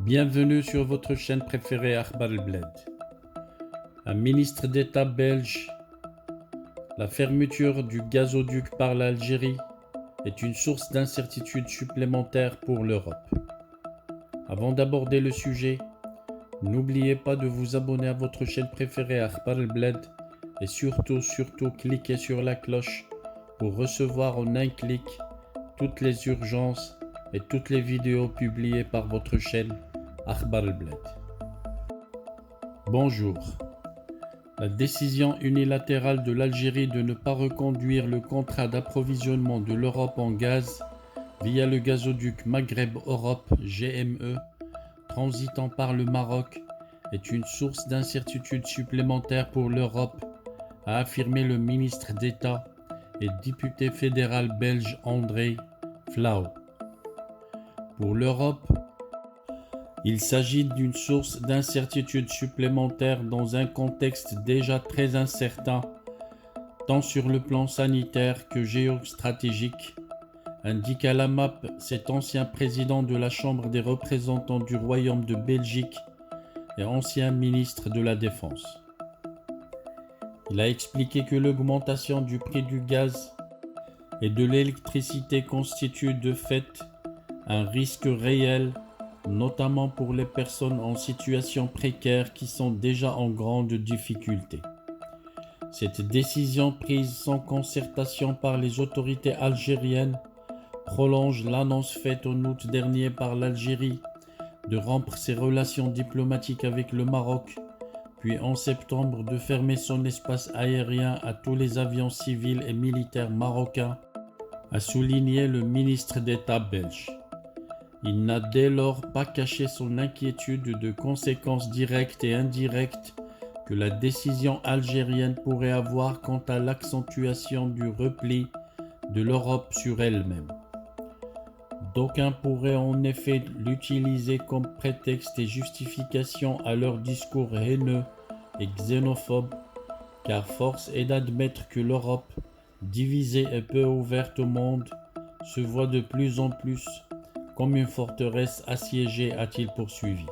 Bienvenue sur votre chaîne préférée Akhbar el-Bled. Un ministre d'État belge, la fermeture du gazoduc par l'Algérie est une source d'incertitude supplémentaire pour l'Europe. Avant d'aborder le sujet, n'oubliez pas de vous abonner à votre chaîne préférée Akhbar el-Bled et surtout cliquez sur la cloche pour recevoir en un clic toutes les urgences et toutes les vidéos publiées par votre chaîne Akhbar el-Bled. Bonjour. La décision unilatérale de l'Algérie de ne pas reconduire le contrat d'approvisionnement de l'Europe en gaz via le gazoduc Maghreb-Europe GME transitant par le Maroc est une source d'incertitude supplémentaire pour l'Europe, a affirmé le ministre d'État et député fédéral belge André Flauw. Pour l'Europe, il s'agit d'une source d'incertitude supplémentaire dans un contexte déjà très incertain, tant sur le plan sanitaire que géostratégique, indique à la MAP cet ancien président de la Chambre des représentants du Royaume de Belgique et ancien ministre de la Défense. Il a expliqué que l'augmentation du prix du gaz et de l'électricité constitue de fait un risque réel, notamment pour les personnes en situation précaire qui sont déjà en grande difficulté. Cette décision prise sans concertation par les autorités algériennes prolonge l'annonce faite en août dernier par l'Algérie de rompre ses relations diplomatiques avec le Maroc, puis en septembre de fermer son espace aérien à tous les avions civils et militaires marocains, a souligné le ministre d'État belge. Il n'a dès lors pas caché son inquiétude de conséquences directes et indirectes que la décision algérienne pourrait avoir quant à l'accentuation du repli de l'Europe sur elle-même. D'aucuns pourraient en effet l'utiliser comme prétexte et justification à leur discours haineux et xénophobe, car force est d'admettre que l'Europe, divisée et peu ouverte au monde, se voit de plus en plus comme une forteresse assiégée, a-t-il poursuivi.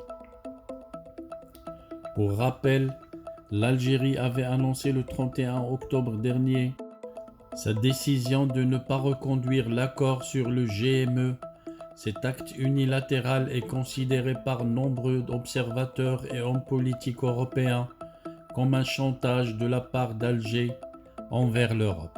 Pour rappel, l'Algérie avait annoncé le 31 octobre dernier sa décision de ne pas reconduire l'accord sur le GME. Cet acte unilatéral est considéré par nombreux observateurs et hommes politiques européens comme un chantage de la part d'Alger envers l'Europe.